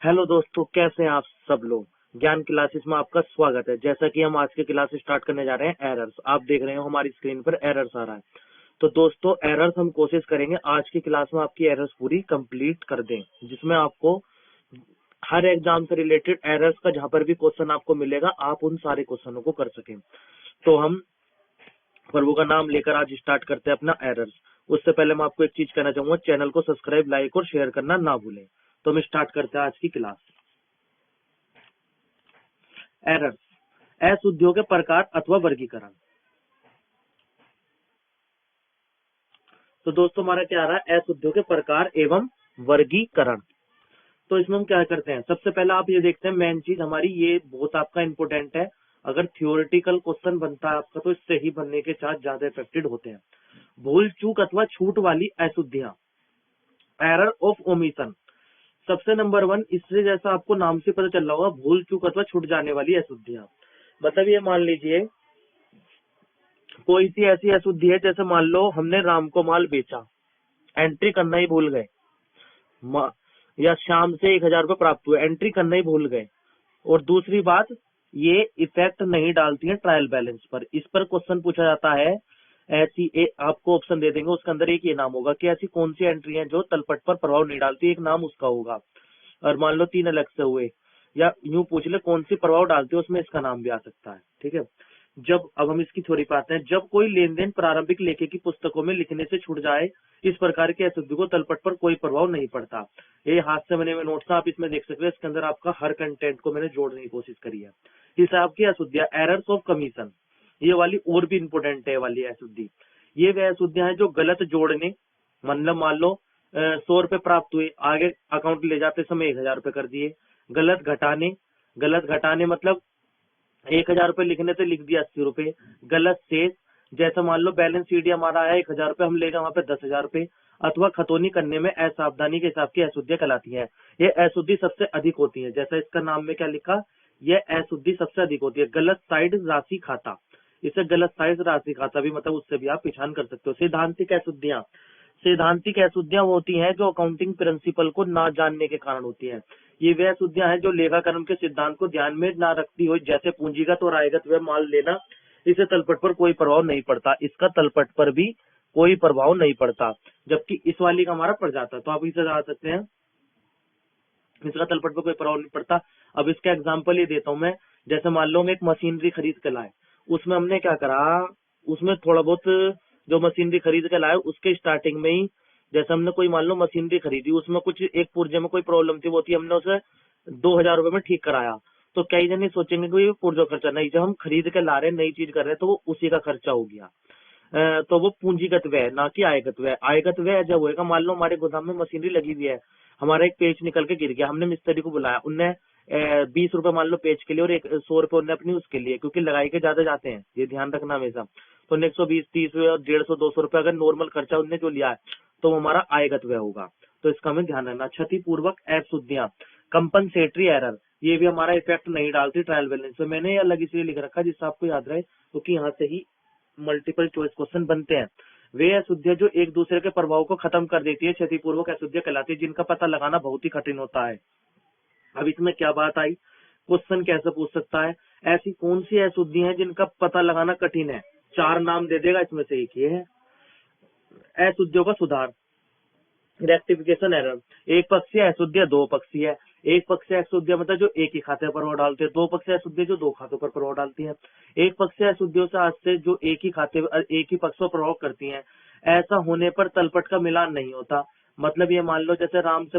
Hello दोस्तों, कैसे हैं आप सब लोग। ज्ञान क्लासेस में आपका स्वागत है। जैसा कि हम आज के क्लास स्टार्ट करने जा रहे हैं एरर्स। आप देख रहे हो हमारी स्क्रीन पर एरर्स आ रहा है। तो दोस्तों, एरर्स हम कोशिश करेंगे आज की क्लास में आपकी एरर्स पूरी कंप्लीट कर दें, जिसमें आपको हर एग्जाम से रिलेटेड एरर्स का जहां पर भी क्वेश्चन आपको मिलेगा आप उन सारे क्वेश्चनों को कर सकें। तो हम प्रभु का नाम लेकर आज स्टार्ट करते हैं अपना एरर्स। उससे पहले मैं आपको एक चीज कहना चाहूंगा, चैनल को सब्सक्राइब, लाइक और शेयर करना ना भूलें। तो हम स्टार्ट करते हैं आज की क्लास। एरर्स, अशुद्धियों के प्रकार अथवा वर्गीकरण। तो दोस्तों हमारा क्या आ रहा है, अशुद्धियों के प्रकार एवं वर्गीकरण। तो इसमें हम क्या करते हैं, सबसे पहले आप ये देखते हैं, मेन चीज हमारी ये बहुत आपका इंपोर्टेंट है। अगर थियोरिटिकल क्वेश्चन बनता है आपका तो इससे ही बनने के चांस ज्यादा इफेक्टेड होते हैं। भूल चूक अथवा छूट वाली अशुद्धियां, एरर ऑफ ओमिशन। सबसे नंबर वन, इससे जैसा आपको नाम से पता चल रहा होगा, भूल चूक अथवा छूट जाने वाली अशुद्धियां। मतलब ये मान लीजिए कोई सी ऐसी अशुद्धि है, जैसे मान लो हमने राम को माल बेचा, एंट्री करना ही भूल गए, या शाम से 1,000 रुपए प्राप्त हुए, एंट्री करना ही भूल गए। और दूसरी बात, ये इफेक्ट नहीं डालती है ट्रायल बैलेंस पर। इस पर क्वेश्चन पूछा जाता है। आपको ऑप्शन दे देंगे, उसके अंदर एक ये नाम होगा कि ऐसी कौन सी एंट्री है जो तलपट पर प्रभाव नहीं डालती, एक नाम उसका होगा। और मान लो 3 अलग से हुए, या यूं पूछ ले कौन सी प्रभाव डालती है, उसमें इसका नाम भी आ सकता है। ठीक है। जब अब हम इसकी थ्योरी पाते हैं, जब कोई लेन देन प्रारंभिक लेखे की पुस्तकों में लिखने से छूट जाए, इस प्रकार की अशुद्धि को तलपट पर कोई प्रभाव नहीं पड़ता। ये हाथ से बने हुए नोट्स आप इसमें देख सकते हैं। इसके अंदर आपका हर कंटेंट को मैंने जोड़ने की कोशिश करी है। इस आपकी अशुद्धियां, एरर्स ऑफ कमीशन, ये वाली और भी इंपोर्टेंट है वाली अशुद्धि। ये वह अशुद्धियां हैं जो गलत जोड़ने, मतलब मान लो 100 रुपए प्राप्त हुए, आगे अकाउंट ले जाते समय 1,000 रुपए कर दिए। गलत घटाने मतलब 1,000 रुपए लिखने से लिख दिया 80 रुपए। गलत शेष, जैसा मान लो बैलेंस शीट हमारा है 1,000 रुपए, हम ले गए वहां पे 10,000 रुपए। अथवा खतौनी करने में असावधानी के हिसाब की अशुद्धियां कहलाती है। ये अशुद्धि सबसे अधिक होती है, जैसा इसका नाम में क्या लिखा, यह अशुद्धि सबसे अधिक होती है। गलत साइड राशि खाता, इसे गलत साइड राशि खाता भी, मतलब उससे भी आप पहचान कर सकते हो। सैद्धांतिक अशुद्धियां, सैद्धांतिक अशुद्धियां होती हैं जो अकाउंटिंग प्रिंसिपल को ना जानने के कारण होती है। ये वे अशुद्धियां हैं जो लेखाकरण के सिद्धांत को ध्यान में ना रखती हो, जैसे पूंजीगत और आयगत व्यय माल लेना, इसे तलपट पर कोई प्रभाव नहीं पड़ता, इसका तलपट पर भी कोई प्रभाव नहीं पड़ता। जबकि इस वाली का हमारा पड़ जाता है, तो आप इसे लगा सकते हैं, इसका तलपट पर कोई प्रभाव नहीं पड़ता। अब इसका एग्जाम्पल ये देता हूं मैं। जैसे मान लो हम एक मशीनरी खरीद के लाए, उसमें हमने क्या करा, उसमें थोड़ा बहुत जो मशीनरी खरीद के लाए उसके स्टार्टिंग में ही, जैसे हमने कोई मान लो मशीनरी खरीदी, उसमें कुछ एक पुर्जे में कोई प्रॉब्लम थी, वो थी, हमने उसे 2,000 रुपए में ठीक कराया। तो कई जने सोचेंगे कि ये पुर्जो खर्चा नहीं, जब हम खरीद के ला रहे हैं, नई चीज कर रहे हैं, तो वो उसी का खर्चा हो गया। तो वो पूंजीगत व्यय ना कि आयगत व्यय। आयगत व्यय जब होएगा, मान लो हमारे गोदाम में मशीनरी लगी हुई है, हमारा एक पेज निकल के गिर गया, हमने मिस्त्री को बुलाया, उनने 20 रुपए मान लो पेज के लिए और 100 रुपए उन्होंने अपनी उसके लिए, क्योंकि लगाई के ज्यादा जाते हैं, ये ध्यान रखना हमेशा। तो 120, 30 और 150, 200 रुपए अगर नॉर्मल खर्चा उनने जो लिया है, तो हमारा आयगत व्यय होगा। तो इसका हमें ध्यान रखना। क्षतिपूर्वक अशुद्धियां, कंपनसेटरी एरर, ये भी हमारा इफेक्ट नहीं डालती ट्रायल बैलेंस में। मैंने अलग इसलिए लिख रखा जिससे आपको याद रहे, क्योंकि यहाँ से ही मल्टीपल चॉइस क्वेश्चन बनते हैं। वे अशुद्धियां जो एक दूसरे के प्रभाव को खत्म कर देती है, क्षतिपूर्वक अशुद्धियां कहलाती है, जिनका पता लगाना बहुत ही कठिन होता है। अब इसमें क्या बात आई, क्वेश्चन कैसे पूछ सकता है, ऐसी कौन सी अशुद्धियां हैं जिनका पता लगाना कठिन है। 4 नाम दे देगा, इसमें से एक ये है। अशुद्धियों का सुधार, रेक्टिफिकेशन एरर। एक पक्षीय अशुद्धि, 2 पक्षीय। एक पक्षीय अशुद्धि मतलब जो एक ही खाते पर प्रभाव डालते हैं, 2 पक्षीय अशुद्धि जो 2 खातों पर प्रभाव डालती है। एक पक्षीय अशुद्धियों से आज से जो एक ही पक्ष पर प्रभाव करती हैं, ऐसा होने पर तलपट का मिलान नहीं होता। मतलब ये मान लो जैसे राम से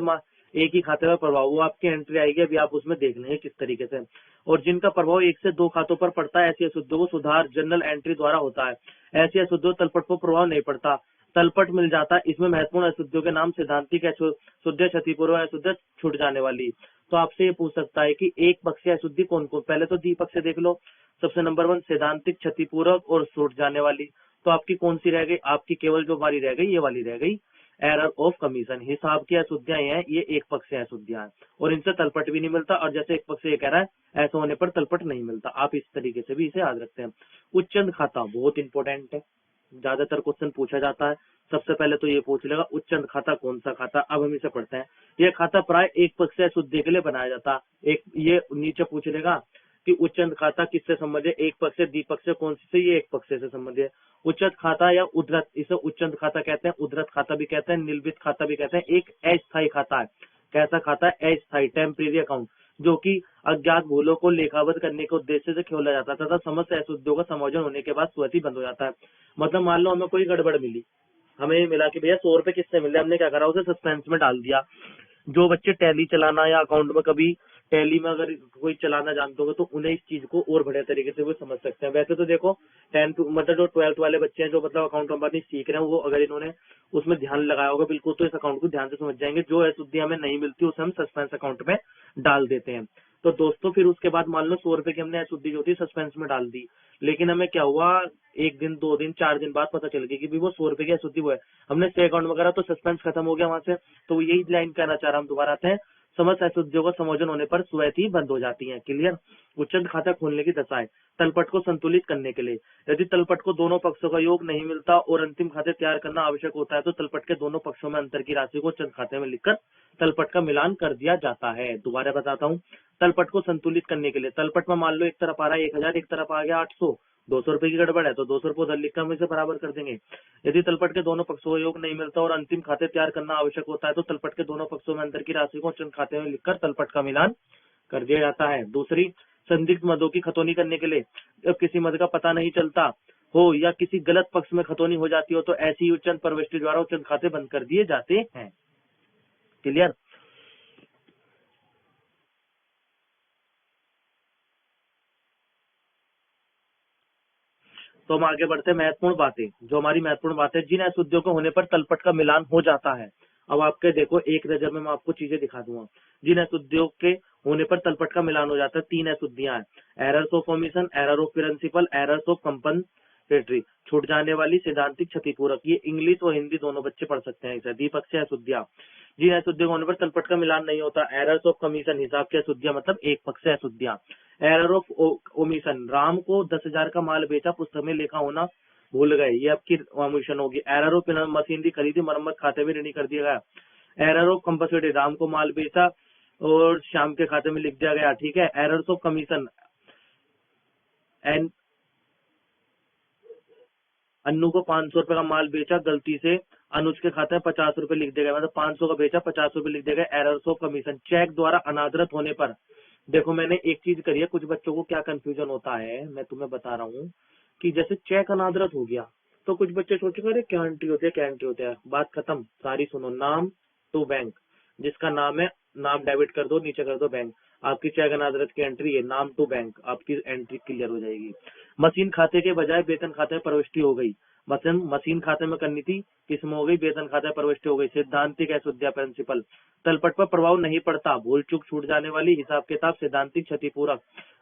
एक ही खाते पर प्रभाव, वो आपकी एंट्री आएगी, अभी आप उसमें देख लेंगे किस तरीके से। और जिनका प्रभाव 1 से 2 खातों पर पड़ता है, ऐसी अशुद्धियों को सुधार जनरल एंट्री द्वारा होता है। ऐसी अशुद्धियों तलपट पर प्रभाव नहीं पड़ता, तलपट मिल जाता है। इसमें महत्वपूर्ण अशुद्धियों के नाम सैद्धांतिक अशुद्धि, क्षतिपूर्वक अशुद्धि, छूट जाने वाली। तो आपसे ये पूछ सकता है कि एक पक्षीय अशुद्धि कौन कौन, पहले तो द्विपक्ष से देख लो। सबसे नंबर 1 सैद्धांतिक, क्षतिपूर्वक और छूट जाने वाली। तो आपकी कौन सी रह गई, आपकी केवल जो हमारी रह गई, ये वाली रह गई, एरर ऑफ कमीशन। हिसाब की अशुद्धियां हैं, ये एक पक्षीय अशुद्धियां हैं, और इनसे तलपट भी नहीं मिलता। और जैसे एक पक्ष ये कह रहा है ऐसा होने पर तलपट नहीं मिलता, आप इस तरीके से भी इसे याद रखते हैं। उच्चंद खाता बहुत इंपॉर्टेंट है। ज्यादातर क्वेश्चन पूछा जाता है। सबसे पहले तो ये पूछ लेगा उच्चंत खाता कौन सा खाता, अब हम इसे पढ़ते हैं। ये खाता प्राय एक पक्षीय शुद्धि के लिए बनाया जाता है। एक ये नीचे पूछ लेगा कि उच्चंत खाता किससे संबंधित है, एक पक्षीय द्विपक्षीय कौन से, ये एक पक्षीय से संबंधित है। उच्चंत खाता या उद्धृत, इसे उच्चंत खाता कहते हैं, उद्धृत खाता भी कहते हैं, निलंबित खाता भी कहते हैं। एक अस्थायी खाता है। कैसा खाता है? अस्थायी, टेम्परेरी अकाउंट, जो कि अज्ञात भूलों को लेखाबद्ध करने के उद्देश्य से खोला जाता है तथा समस्त अशुद्धियों का समायोजन होने के बाद स्वतः ही बंद हो जाता है। मतलब मान लो हमें कोई गड़बड़ मिली, हमें मिला कि भैया 100 रुपए किससे मिले, हमने क्या करा, उसे सस्पेंस में डाल दिया। जो बच्चे टैली चलाना या अकाउंट में कभी टैली में अगर कोई चलाना जानते होंगे तो उन्हें इस चीज को और बढ़िया तरीके से वो समझ सकते हैं। वैसे तो देखो 10 मतलब जो 12th वाले बच्चे हैं जो मतलब अकाउंट कंपनी सीख रहे हैं, वो अगर इन्होंने उसमें ध्यान लगाया होगा बिल्कुल तो इस अकाउंट को ध्यान से समझ जाएंगे। जो अशुद्धि हमें नहीं मिलती उसे हम सस्पेंस अकाउंट में डाल देते हैं। तो दोस्तों फिर उसके बाद मान लो 100 रुपए की हमने अशुद्धि जो थी सस्पेंस में डाल दी, लेकिन हमें क्या हुआ, 1 दिन 2 दिन 4 दिन बाद पता चल गया कि वो 100 रुपए की अशुद्धि वो है, हमने से अकाउंट में करा तो सस्पेंस खत्म हो गया वहां से। तो यही लाइन कहना चाह रहा हम, दोबारा आते हैं, समस्त अशुद्धियों का समायोजन होने पर स्वयं ही बंद हो जाती है। क्लियर। उच्चंत खाता खोलने की दशाएं, तलपट को संतुलित करने के लिए यदि तलपट को दोनों पक्षों का योग नहीं मिलता और अंतिम खाते तैयार करना आवश्यक होता है तो तलपट के दोनों पक्षों में अंतर की राशि को उच्चंत खाते में लिखकर तलपट का मिलान कर दिया जाता है। दोबारा बताता हूँ, तलपट को संतुलित करने के लिए तलपट में मान लो एक तरफ आ रहा है 1000, एक तरफ आ गया 800, 200 रुपए की गड़बड़ है तो 200 रुपए उधर लिखकर हम इसे बराबर कर देंगे। यदि तलपट के दोनों पक्षों का योग नहीं मिलता और अंतिम खाते तैयार करना आवश्यक होता है तो तलपट के दोनों पक्षों में अंतर की राशि को उच्चंत खाते में लिखकर तलपट का मिलान कर दिया जाता है। दूसरी, संदिग्ध मदों की खतौनी करने के लिए जब किसी मद का पता नहीं चलता हो या किसी गलत पक्ष में खतौनी हो जाती हो तो ऐसी ही उच्चंत प्रविष्टि द्वारा उच्चंत खाते बंद कर दिए जाते हैं। क्लियर। तो हम आगे बढ़ते हैं, महत्वपूर्ण बातें, जो हमारी महत्वपूर्ण बातें, जिन अशुद्धियों के होने पर तलपट का मिलान हो जाता है। अब आपके देखो एक नजर में मैं आपको चीजें दिखा दूंगा। जिन अशुद्धियों के होने पर तलपट का मिलान हो जाता है, 3 अशुद्धियां हैं, errors of omission, error of principle, errors of compensatory, छूट जाने वाली, सिद्धांतिक, क्षतिपूरक। ये इंग्लिश और हिंदी दोनों बच्चे पढ़ सकते हैं इसे। द्विपक्षीय अशुद्धियां, जिन अशुद्धियों होने पर तलपट का मिलान नहीं होता, एरर्स ऑफ कमीशन, हिसाब की अशुद्धियां मतलब एक पक्षीय अशुद्धियां। एरर ऑफ ओमिशन, राम को 10,000 का माल बेचा, पुस्तक में लिखा होना भूल गए, ये आपकी ओमिशन होगी। एरर ऑफ मशीनरी खरीदी, मरम्मत खाते में ऋणी कर दिया गया। एरर ऑफ कंपनसेटरी, राम को माल बेचा और श्याम के खाते में लिख दिया गया, ठीक है। Errors of commission, and Annu को 500 रुपए का माल बेचा, गलती से अनुज के खाते में 50 रुपए लिख दिया गया, मतलब 500 का बेचा 50 रुपए लिख दिया गया। एरर्स ऑफ कमीशन, चेक द्वारा अनादरत होने पर, देखो मैंने एक चीज करी है, कुछ बच्चों को क्या कंफ्यूजन होता है मैं तुम्हें बता रहा हूँ कि जैसे चेक अनादरत हो गया तो कुछ बच्चे सोचेंगे अरे क्या एंट्री होती है, क्या एंट्री होती है। बात खत्म, सारी सुनो। नाम टू बैंक, जिसका नाम है नाम डेबिट कर दो, नीचे कर दो बैंक, आपकी चेक अनादरत की एंट्री है, नाम टू बैंक, आपकी एंट्री क्लियर हो जाएगी। मशीन खाते के बजाय वेतन खाते में प्रविष्टि हो गई, मतलब मशीन खाते में करनी थी, किसमें हो गई, वेतन खाते में प्रविष्टि हो गई। सिद्धांतिक अशुद्धियां, प्रिंसिपल, तलपट पर प्रभाव नहीं पड़ता, भूल चूक छूट जाने वाली, हिसाब किताब, सिद्धांतिक, क्षतिपूरक।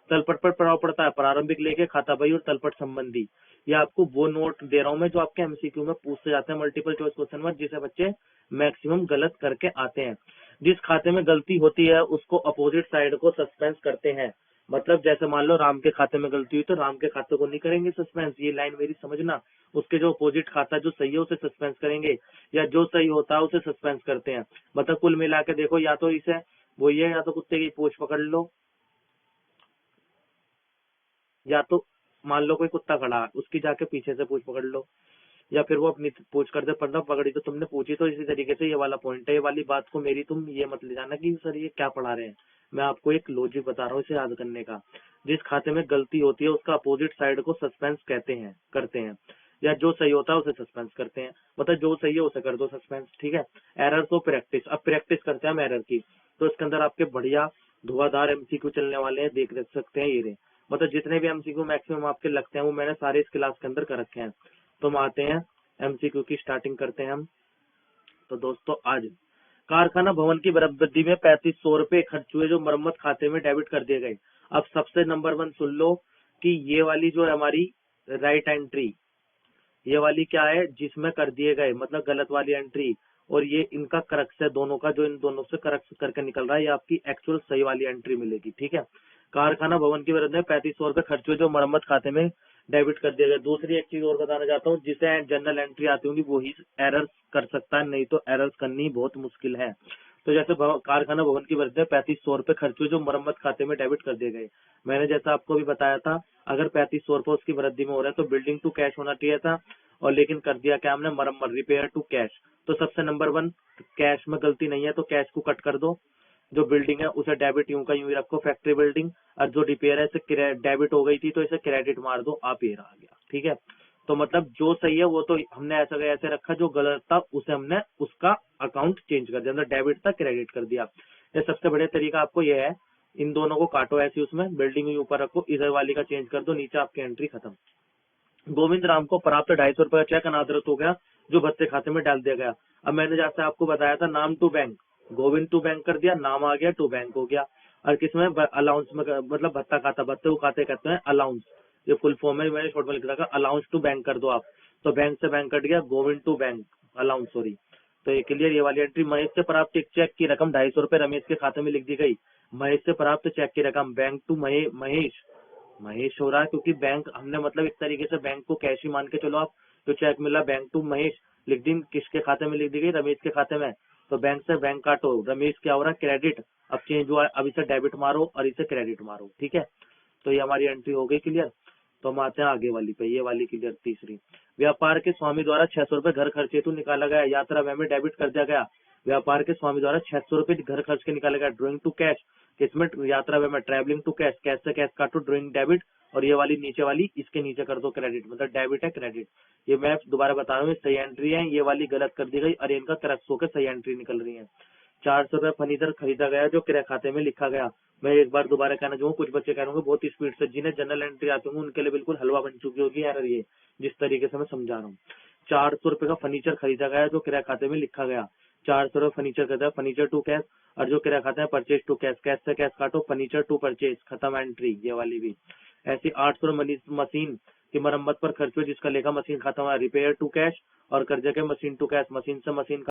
तलपट पर प्रभाव पड़ता है प्रारंभिक लेके, खाता बही और तलपट संबंधी। ये आपको वो नोट दे रहा हूँ मैं जो आपके एमसीक्यू में पूछते जाते हैं, मल्टीपल चॉइस क्वेश्चन में, जिसे बच्चे मैक्सिमम गलत करके आते हैं। जिस खाते में गलती होती है उसको अपोजिट साइड को सस्पेंस करते हैं। मतलब जैसे मान लो राम के खाते में गलती हुई तो राम के खाते को नहीं करेंगे सस्पेंस, ये लाइन मेरी समझना। उसके जो अपोजिट खाता जो सही है उसे सस्पेंस करेंगे, या जो सही होता है उसे सस्पेंस करते हैं। मतलब कुल मिला के देखो, या तो इसे वो ये, या तो कुत्ते की पूंछ पकड़ लो, या तो मान लो कोई कुत्ता खड़ा है उसकी जाके पीछे से पूंछ पकड़ लो, या फिर वो अपनी पूछ कर दे, पढ़ना पकड़ी तो तुमने पूछी। तो इसी तरीके से ये वाला पॉइंट है, ये वाली बात को मेरी तुम ये मत ले जाना कि सर ये क्या पढ़ा रहे हैं, मैं आपको एक लॉजिक बता रहा हूँ इसे याद करने का। जिस खाते में गलती होती है उसका अपोजिट साइड को सस्पेंस कहते हैं, करते हैं, या जो सही होता है उसे सस्पेंस करते हैं, मतलब जो सही है उसे कर दो सस्पेंस, ठीक है। एरर तो प्रैक्टिस, अब प्रैक्टिस करते हैं हम एरर की, तो इसके अंदर आपके बढ़िया धुआंधार एमसीक्यू चलने वाले हैं, देख सकते हैं ये रहे। मतलब जितने भी एमसीक्यू मैक्सिमम आपके लगते हैं वो मैंने सारे इस क्लास के अंदर कर रखे हैं। तो हम आते हैं एमसीक्यू की स्टार्टिंग करते हैं हम। तो दोस्तों आज कारखाना भवन की वृद्धि में 3500 रुपए खर्च हुए जो मरम्मत खाते में डेबिट कर दिए गए। अब सबसे नंबर 1 सुन लो कि ये वाली जो है हमारी राइट एंट्री, ये वाली क्या है जिसमें कर दिए गए, मतलब गलत वाली एंट्री, और ये इनका करक्स है दोनों का, जो इन दोनों से करक्स करके निकल रहा है, ये आपकी एक्चुअल सही वाली एंट्री मिलेगी, ठीक है। कारखाना भवन की वृद्धि में 3500 रुपए खर्च हुए जो मरम्मत खाते में डेबिट कर दिया गया। दूसरी एक चीज और बताना चाहता हूँ, जिसे जनरल एंट्री आती होंगी वो ही एरर्स कर सकता है, नहीं तो एरर्स करनी बहुत मुश्किल है। तो जैसे कारखाना भवन की वृद्धि में 3500 रुपए खर्च हुए जो मरम्मत खाते में डेबिट कर दिए गए। मैंने जैसा आपको भी बताया था, अगर 3500 रुपए उसकी वृद्धि में हो रहा है तो बिल्डिंग टू कैश होना चाहिए था, और लेकिन कर दिया क्या हमने, मरम्मत, रिपेयर टू कैश। तो सबसे नंबर 1 कैश में गलती नहीं है, तो कैश को कट कर दो। जो बिल्डिंग है उसे डेबिट यूं का यूं ही रखो, फैक्ट्री बिल्डिंग। और जो रिपेयर है इसे डेबिट हो गई थी तो इसे क्रेडिट मार दो, आप ये रह गया। ठीक है, तो मतलब जो सही है वो तो हमने ऐसा ऐसे रखा, जो गलत था उसे हमने उसका अकाउंट चेंज कर दिया, मतलब डेबिट था क्रेडिट कर दिया। ये सबसे बढ़िया तरीका आपको ये है, इन दोनों को काटो ऐसे, उसमें बिल्डिंग ऊपर रखो, इधर वाली का चेंज कर दो, नीचे आपकी एंट्री खत्म। गोविंद राम को प्राप्त 250 रुपए का चेक अनादरत हो गया जो भत्ते खाते में डाल दिया गया। अब मैंने जैसे आपको बताया था, नाम to bank, Govind to bank कर दिया, नाम आ गया, टू बैंक हो गया। और किसमें, अलाउंस में, मतलब भत्ता खाता, भत्ते को खाते कहते हैं अलाउंस, ये फुल फॉर्म है, मैंने शॉर्ट में लिख रखा, अलाउंस टू बैंक कर दो आप, तो बैंक से बैंक कट गया, Govind to bank allowance, sorry. तो ये क्लियर, ये वाली एंट्री। महेश से प्राप्त एक चेक की रकम 250 रुपए रमेश के खाते में लिख दी गई। महेश से प्राप्त चेक की रकम, बैंक टू महेश, महेश हो रहा है क्योंकि बैंक हमने मतलब इस तरीके से बैंक को कैश ही मान के चलो आप। तो चेक मिला बैंक टू महेश, लिख दी, किसके खाते में लिख दी गई, रमेश के खाते में। तो बैंक से बैंक काटो, रमेश क्या हो रहा है, क्रेडिट, अब चेंज हुआ है, अब इसे डेबिट मारो और इसे क्रेडिट मारो। ठीक है, तो ये हमारी एंट्री हो गई क्लियर। तो हम आते हैं आगे वाली पे, ये वाली क्लियर। तीसरी, व्यापार के स्वामी द्वारा 600 रुपए घर खर्च हेतु निकाला गया, यात्रा व्यय में डेबिट कर दिया गया। व्यापार के स्वामी द्वारा 600 रुपए घर खर्च के निकाला गया, ड्रॉइंग टू कैश, किसमें, यात्रा व्यय में, ट्रेवलिंग टू कैश, कैश से कैश काटो, ड्रॉइंग डेबिट, और ये वाली नीचे वाली इसके नीचे कर दो क्रेडिट, मतलब डेबिट है क्रेडिट। ये मैं दोबारा बता रहा हूँ, सही एंट्री है, ये वाली गलत कर दी गई और इनका क्रक्स होकर सही एंट्री निकल रही है। 400 रुपए फर्नीचर खरीदा गया जो क्रय खाते में लिखा गया। मैं एक बार दोबारा कहना चाहूंगा, कुछ बच्चे कह रहे होंगे बहुत स्पीड से, जिन्हें जनरल एंट्री आती होंगे उनके लिए बिल्कुल हलवा बन चुकी होगी यार ये, जिस तरीके से मैं समझा रहा हूँ। 400 रुपए का फर्नीचर खरीदा गया जो क्रय खाते में लिखा गया। 400 रुपए फर्नीचर खरीदा, फर्नीचर टू कैश, और जो क्रय खाते हैं परचेज टू कैश, कैश से कैश काटो, फर्नीचर टू परचेज, खत्म एंट्री, ये वाली भी। ऐसी 800 मशीन की मरम्मत पर खर्च हुए जिसका लेखा मशीन खाता हुआ, रिपेयर टू कैश, और कर्जे के मशीन टू कैश, मशीन से मशीन